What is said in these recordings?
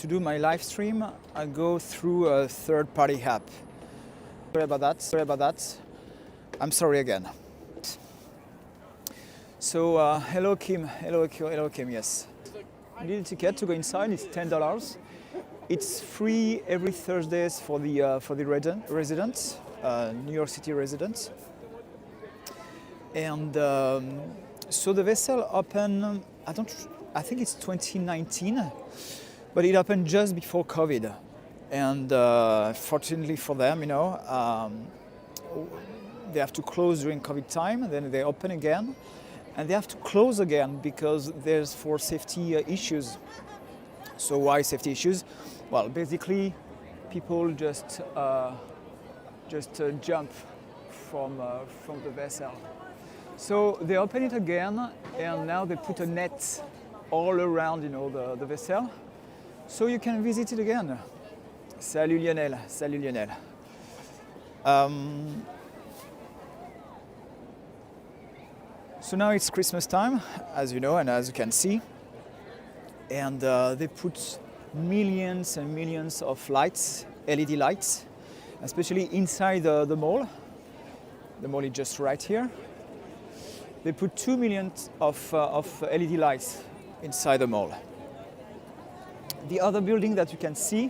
to do my live stream, I go through a third-party app. Sorry about that. I'm sorry again. So, hello Kim, yes. You need a ticket to go inside, it's $10. It's free every Thursdays for the residents, New York City residents. And so the vessel opened, I think it's 2019, but it opened just before COVID. And fortunately for them, they have to close during COVID time, then they open again. And they have to close again because there's for safety issues. So why safety issues? Well, basically, people just jump from the vessel. So they open it again, and now they put a net all around, the vessel, so you can visit it again. Salut Lionel. So now it's Christmas time, as you know and as you can see, and they put millions and millions of lights, LED lights, especially inside the mall. The mall is just right here. They put 2 million of LED lights inside the mall. The other building that you can see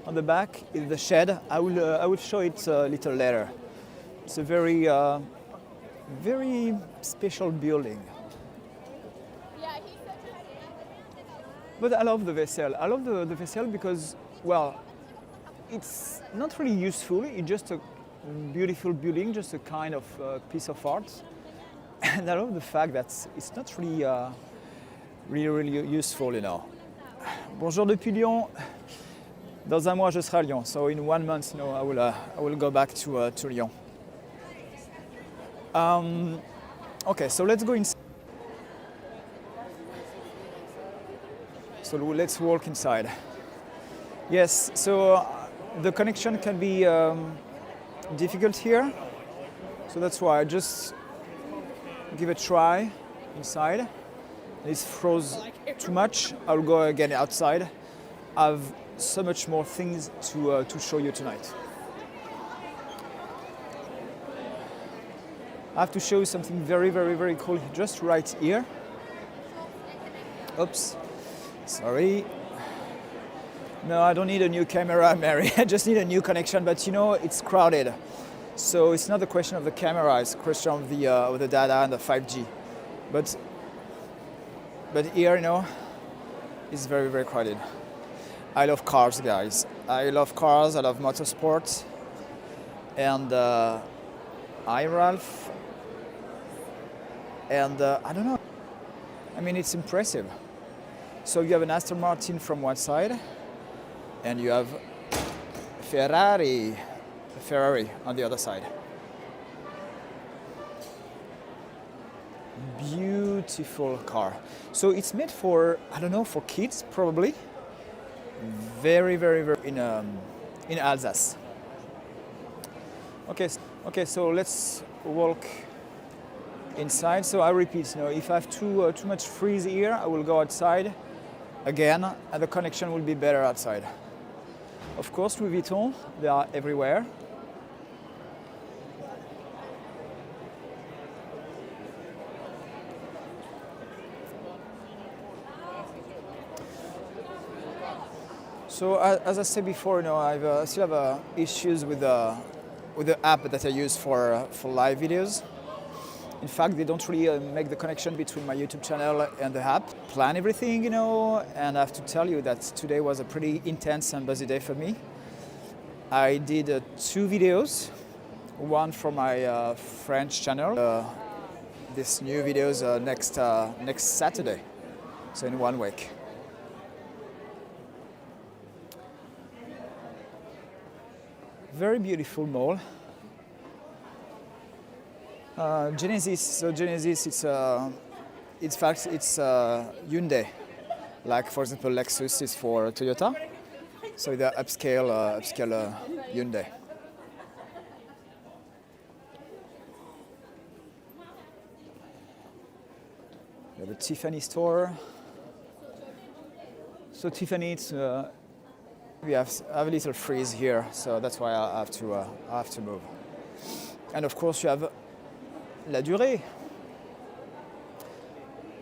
on the back is the shed. I will show it a little later. It's a very special building. But I love the vessel. I love the vessel because, well, it's not really useful. It's just a beautiful building, just a kind of piece of art. And I love the fact that it's not really useful, Bonjour depuis Lyon. Dans un mois, je serai à Lyon. So in 1 month, I will go back to Lyon. Okay, so let's go inside. So let's walk inside. Yes, so the connection can be difficult here. So that's why I just give a try inside. It's froze too much. I'll go again outside. I have so much more things to show you tonight. I have to show you something very cool just right here. Oops, sorry. No, I don't need a new camera, Mary. I just need a new connection, but it's crowded. So it's not a question of the camera, it's a question of the data and the 5G. But here, it's very crowded. I love cars, guys. I love cars, I love motorsport. And hi, Ralph. And I don't know. I mean, it's impressive. So you have an Aston Martin from one side, and you have Ferrari on the other side. Beautiful car. So it's made for, I don't know, for kids probably. Very in Alsace. Okay, so let's walk inside. So I repeat, if I have too much freeze here, I will go outside again, and the connection will be better outside. Of course, Louis Vuitton, they are everywhere. So as I said before, I still have issues with the app that I use for live videos. In fact, they don't really make the connection between my YouTube channel and the app. Plan everything, and I have to tell you that today was a pretty intense and busy day for me. I did 2 videos, one for my French channel. This new video is next Saturday, so in 1 week. Very beautiful mall. Genesis. So Genesis, it's Hyundai. Like for example, Lexus is for Toyota. So the upscale Hyundai. We have a Tiffany store. So Tiffany, it's We have a little freeze here, so that's why I have to move. And of course you have la durée,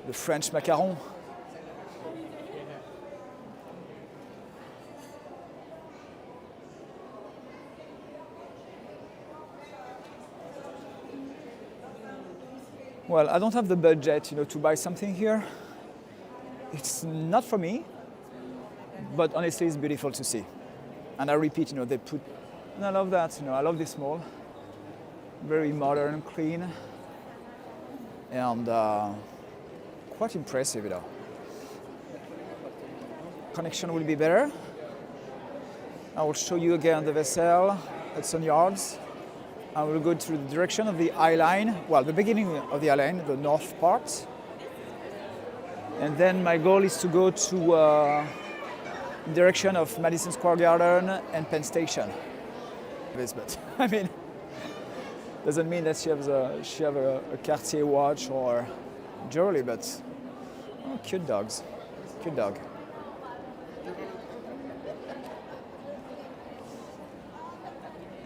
the French macaron. Well, I don't have the budget, to buy something here. It's not for me, but honestly, it's beautiful to see. And I repeat, they put, and I love that. I love this mall. Very modern, clean, and quite impressive, Connection will be better. I will show you again the vessel, Hudson Yards. I will go to the direction of the Eye Line, well, the beginning of the Eye Line, the north part. And then my goal is to go to the direction of Madison Square Garden and Penn Station. But I mean, doesn't mean that she has a Cartier watch or jewelry, but cute dogs, cute dog.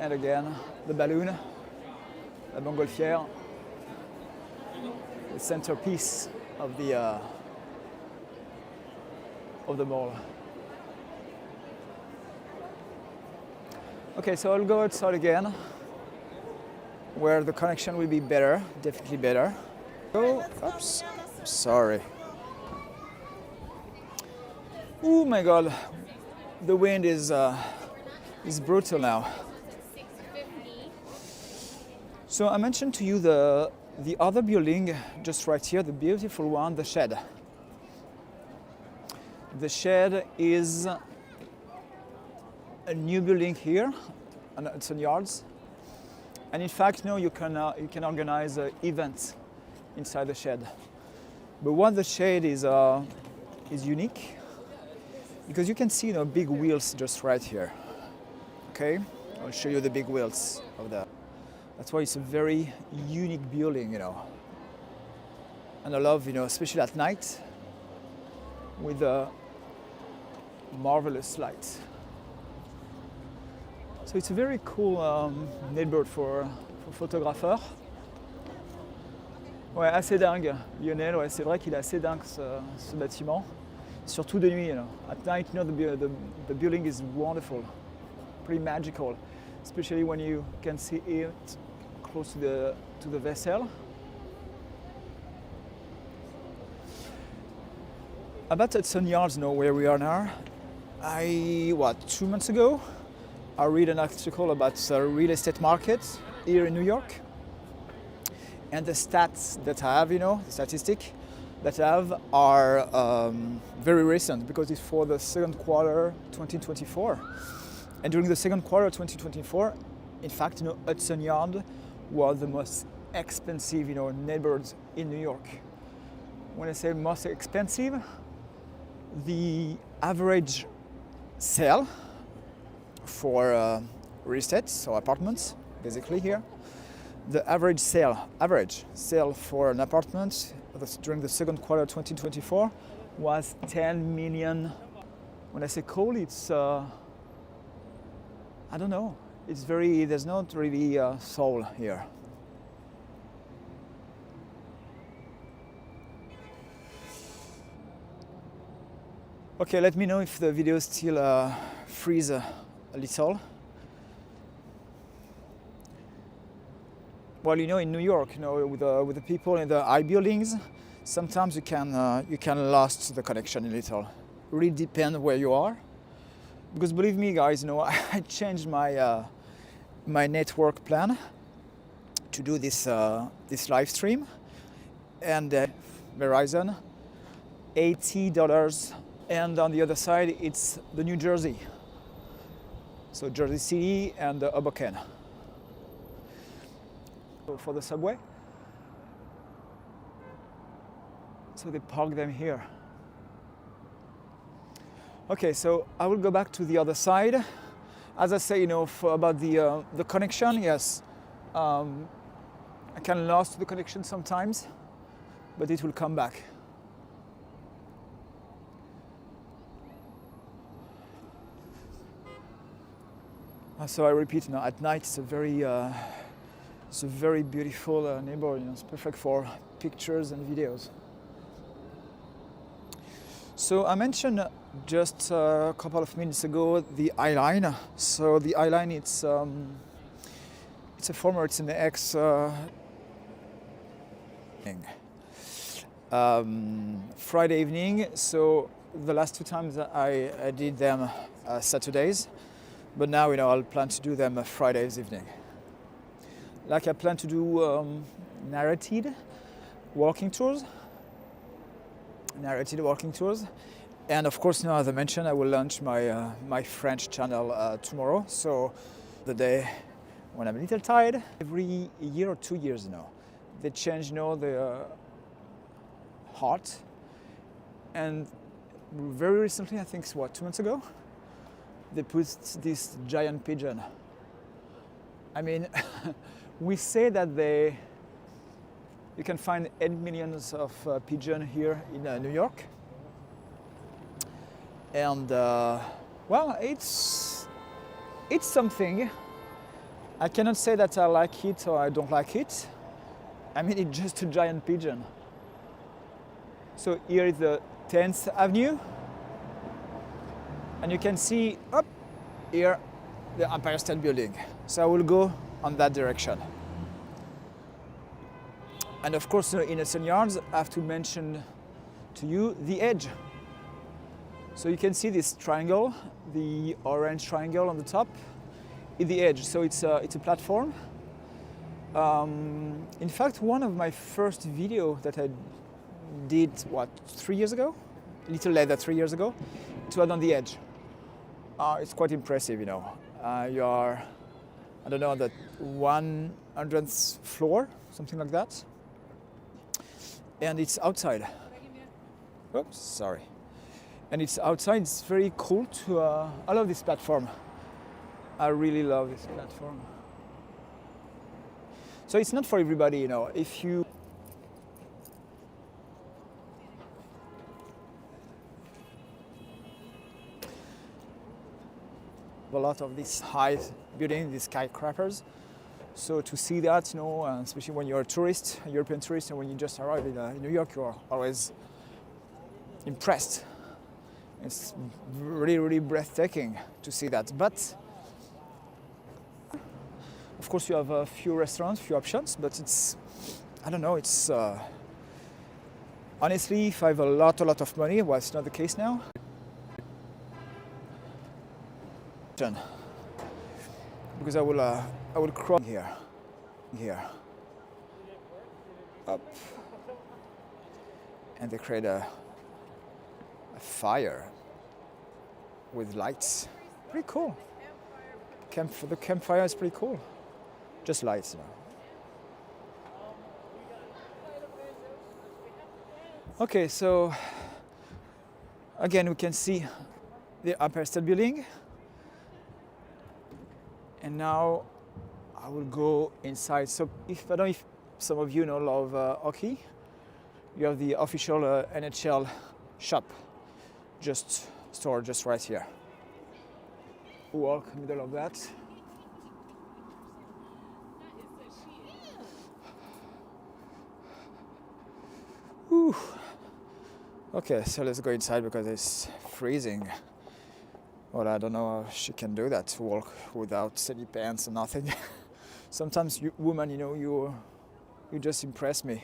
And again, the balloon, la montgolfière, the centerpiece of the mall. Okay, so I'll go outside again, where the connection will be better, definitely better. Oh, oops, sorry. Oh my God, the wind is brutal now. So I mentioned to you the other building just right here, the beautiful one, the Shed. The Shed is a new building here on Hudson Yards, and in fact, you can organize events inside the Shed. But what the Shed is unique, because you can see big wheels just right here. Okay, I'll show you the big wheels of the. That's why it's a very unique building, And I love, especially at night, with the marvelous lights. So it's a very cool neighborhood for photographeurs. Ouais, assez dingue, Lionel. Ouais, c'est vrai qu'il est assez dingue ce bâtiment, surtout de nuit. At night, the building is wonderful, pretty magical, especially when you can see it close to the vessel. About Hudson Yards, where we are now, 2 months ago, I read an article about the real estate market here in New York. And the stats that I have, the statistic that I have are very recent because it's for the second quarter 2024. And during the second quarter 2024, in fact, Hudson Yard was the most expensive, neighborhood in New York. When I say most expensive, the average sale for real estate, so apartments, basically here, the average sale for an apartment during the second quarter 2024 was 10 million. When I say cool, it's I don't know. There's not really soul here. Okay, let me know if the video still freeze a little. Well, in New York, with the people in the high buildings, sometimes you can lose the connection a little. Really depend where you are, because believe me, guys, I changed my my network plan to do this live stream, and Verizon, $80, and on the other side it's the New Jersey, so Jersey City and Hoboken. For the subway, so they park them here. Okay, so I will go back to the other side. As I say, about the connection, yes, I can lose the connection sometimes, but it will come back. So I repeat, at night it's a very beautiful neighborhood. It's perfect for pictures and videos. So I mentioned just a couple of minutes ago the Eye Line. So the Eye Line, it's an ex Friday evening. So the last two times I did them Saturdays, but now I'll plan to do them Fridays evening. Like I plan to do narrated walking tours, and of course, as I mentioned, I will launch my French channel tomorrow. So the day when I'm a little tired, every year or 2 years they change the heart, and very recently, I think it's 2 months ago, they put this giant pigeon. I mean, we say that you can find 8 million of pigeon here in New York, and it's something. I cannot say that I like it or I don't like it. I mean, it's just a giant pigeon. So here is the 10th Avenue, and you can see up here the Empire State Building. So I will go on that direction. And of course, in Hudson Yards, I have to mention to you the edge. So you can see this triangle, the orange triangle on the top, is the edge. So it's a platform. In fact, one of my first video that I did 3 years ago, a little later, 3 years ago, it was on the edge. It's quite impressive, you are, I don't know, the 100th floor, something like that, and it's outside. Oops, sorry. And it's outside. It's very cool to. I love this platform. I really love this platform. So it's not for everybody, If you a lot of these high buildings, these skyscrapers. So to see that, especially when you're a tourist, a European tourist, and when you just arrive in New York, you're always impressed. It's really, really breathtaking to see that. But of course, you have a few restaurants, few options, but I don't know, it's honestly, if I have a lot of money, it's not the case now. Because I will cross here, up, and they create a fire with lights. Pretty cool. The campfire is pretty cool. Just lights, Okay, so again we can see the Empire State Building. And now I will go inside. So I don't know if some of you love hockey. You have the official NHL shop, store just right here. Walk in the middle of that. Whew. Okay, so let's go inside because it's freezing. Well, I don't know how she can do that, to walk without any pants or nothing. Sometimes you women, you just impress me.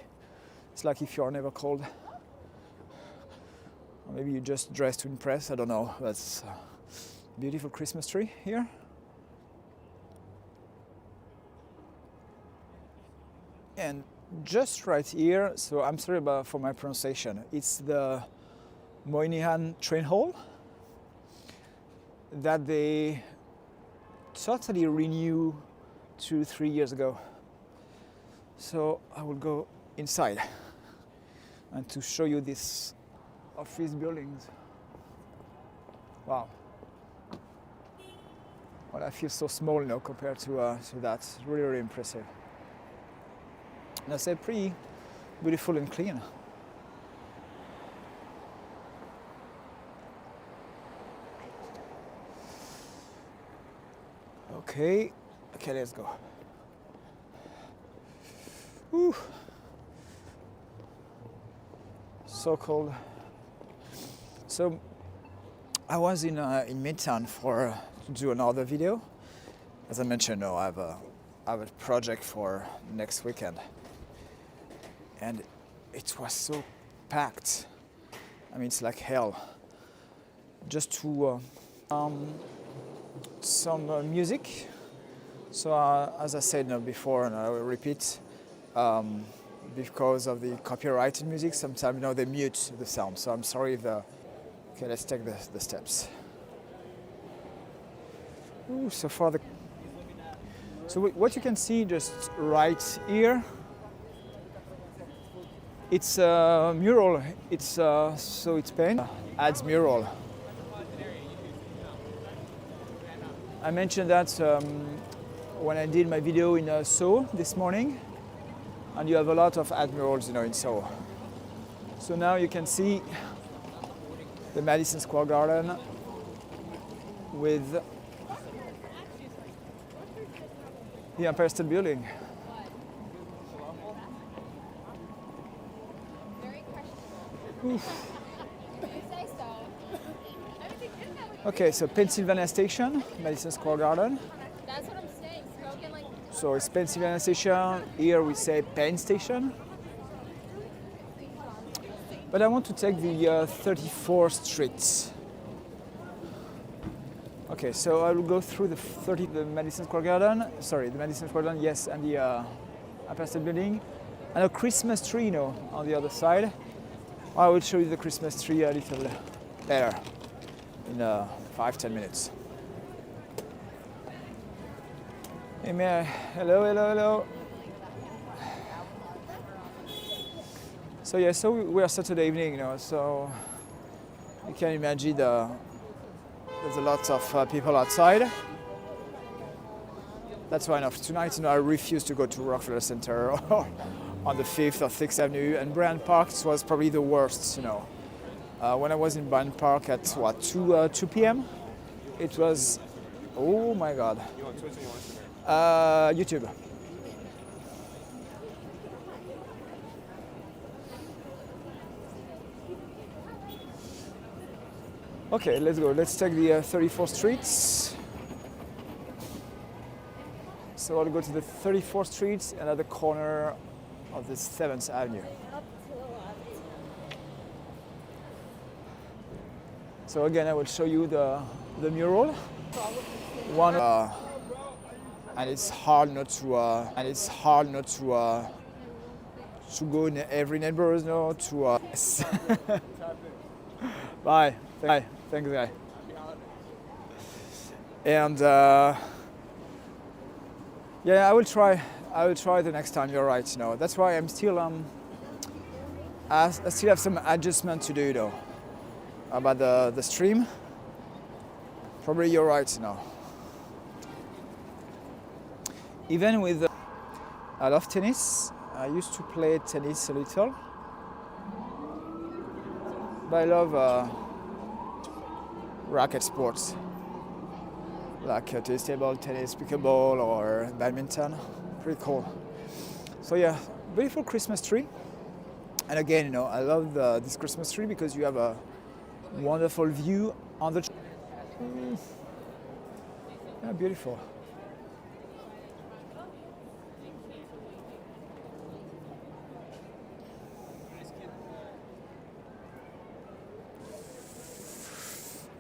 It's like if you're never cold. Or maybe you just dress to impress, I don't know. That's a beautiful Christmas tree here. And just right here, so I'm sorry for my pronunciation, it's the Moynihan Train Hall that they totally renewed 2-3 years ago. So I will go inside and to show you this office buildings. Wow. Well, I feel so small, compared to that. Really, really impressive. And I say pretty beautiful and clean. Okay, let's go. Whew. So cold. So I was in Midtown to do another video. As I mentioned, I have a project for next weekend, and it was so packed. I mean, it's like hell. Just to some music. So as I said before, and I will repeat, because of the copyrighted music, sometimes they mute the sound. So I'm sorry if okay, let's take the steps. Ooh, so what you can see just right here, it's a mural. It's paint adds mural. I mentioned that when I did my video in Soho this morning, and you have a lot of admirals, in Soho. So now you can see the Madison Square Garden with the Empire State Building. Oof. Okay, so Pennsylvania Station, Madison Square Garden. That's what I'm saying. Spoken like. So it's Pennsylvania Station. Here we say Penn Station. But I want to take the 34th Street. Okay, so I will go through the Madison Square Garden. Sorry, the Madison Square Garden, yes, and the Empire State Building, and a Christmas tree, on the other side. I will show you the Christmas tree a little later, in 5-10 minutes. Hey, Mary. Hello. So we are Saturday evening, so you can imagine there's a lot of people outside. That's why tonight, I refuse to go to Rockefeller Center or on the 5th or 6th Avenue, and Bryant Park was probably the worst, When I was in Bryant Park at 2 p.m., it was, oh my God. YouTube. Okay, let's go. Let's take the 34th Street. So I'll go to the 34th Street and at the corner of the 7th Avenue. So again, I will show you the mural. One, and it's hard not to go in every neighborhood, Bye. Thanks, guy. And I will try the next time. You're right. That's why I'm still I still have some adjustment to do though about the stream. Probably you're right now. Even with I love tennis. I used to play tennis a little, but I love racket sports like tennis table, tennis, pickleball, or badminton. Pretty cool. So yeah, beautiful Christmas tree. And again, I love this Christmas tree because you have a wonderful view on the tree. Yeah, beautiful.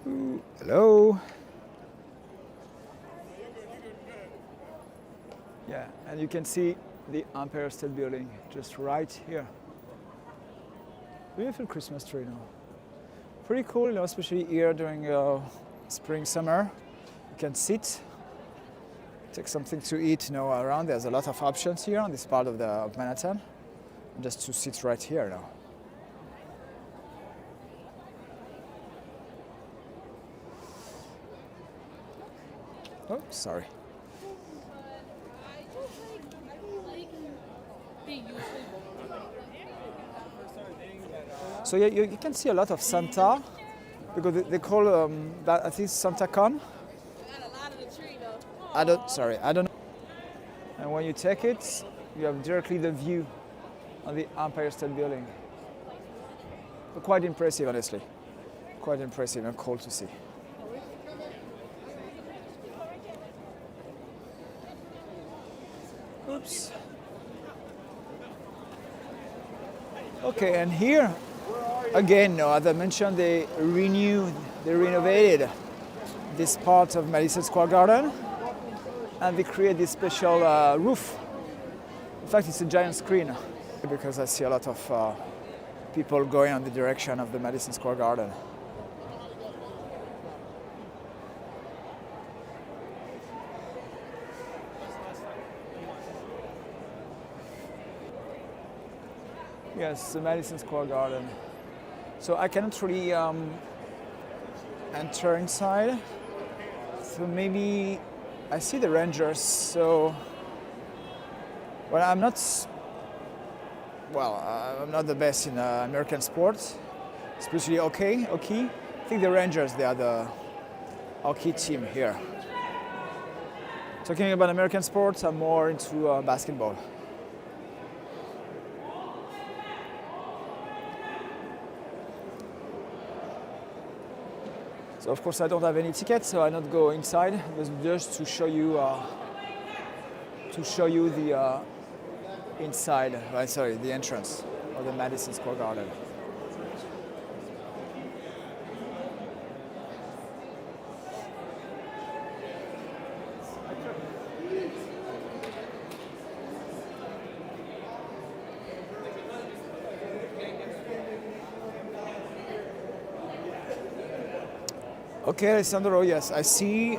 Ooh, hello. Yeah, and you can see the Empire State Building just right here. Beautiful Christmas tree now. Pretty cool, especially here during spring, summer. You can sit, take something to eat, around. There's a lot of options here on this part of Manhattan. Just to sit right here now. Oh, sorry. So yeah, you can see a lot of Santa, because they call that, I think, Santa Con. Got a lot of the tree though. I don't. And when you take it, you have directly the view on the Empire State Building. Quite impressive, honestly. Quite impressive and cool to see. Oops. Okay, and here, again, no, as I mentioned, they renovated this part of Madison Square Garden, and they create this special roof. In fact, it's a giant screen, because I see a lot of people going on the direction of the Madison Square Garden. Yes, the Madison Square Garden. So I cannot really enter inside. So maybe I see the Rangers. So, well, I'm not the best in American sports, especially hockey. I think the Rangers, they are the hockey team here. Talking about American sports, I'm more into basketball. So of course I don't have any tickets, so I not go inside, but just to show you the inside, the entrance of the Madison Square Garden. Okay, Alessandro, yes, I see.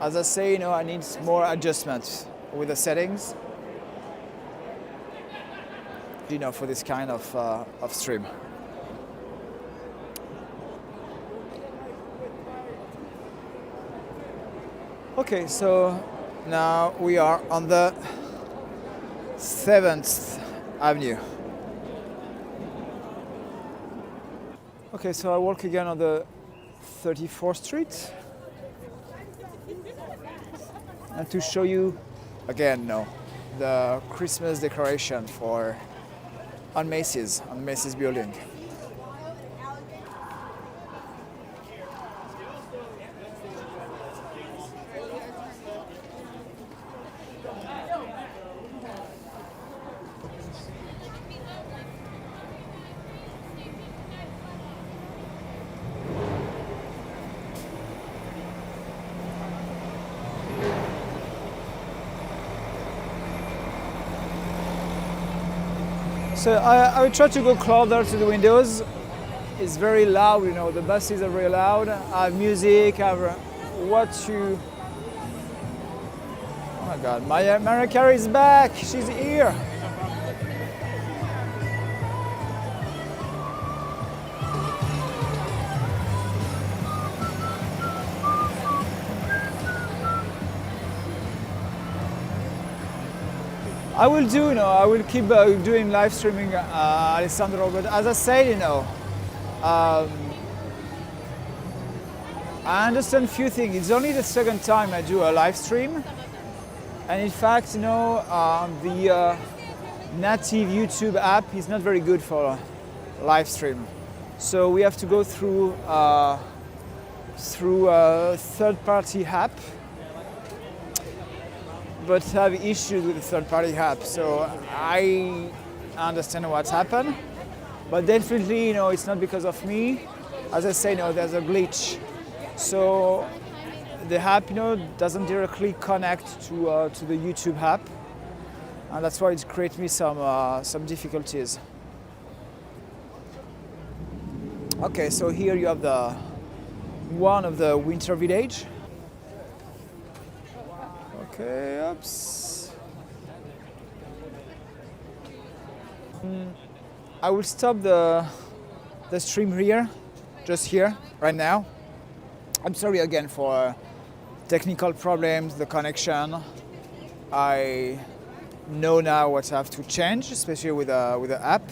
As I say, I need more adjustments with the settings, for this kind of stream. Okay, so now we are on the 7th Avenue. Okay, so I walk again on the 34th Street, and to show you again the Christmas decoration on Macy's building. So I will try to go closer to the windows. It's very loud, the buses are very loud. I have music, I have oh my God, Mariah Carey is back, she's here. I will keep doing live streaming, Alessandro, but as I said, I understand a few things. It's only the second time I do a live stream, and in fact, the native YouTube app is not very good for live stream. So we have to go through a third-party app, but have issues with the third-party app. So I understand what's happened, but definitely, it's not because of me. As I say, there's a glitch. So the app, doesn't directly connect to the YouTube app, and that's why it creates me some difficulties. Okay, so here you have one of the Winter Village. Okay, oops. I will stop the stream here, just here, right now. I'm sorry again for technical problems, the connection. I know now what I have to change, especially with the app.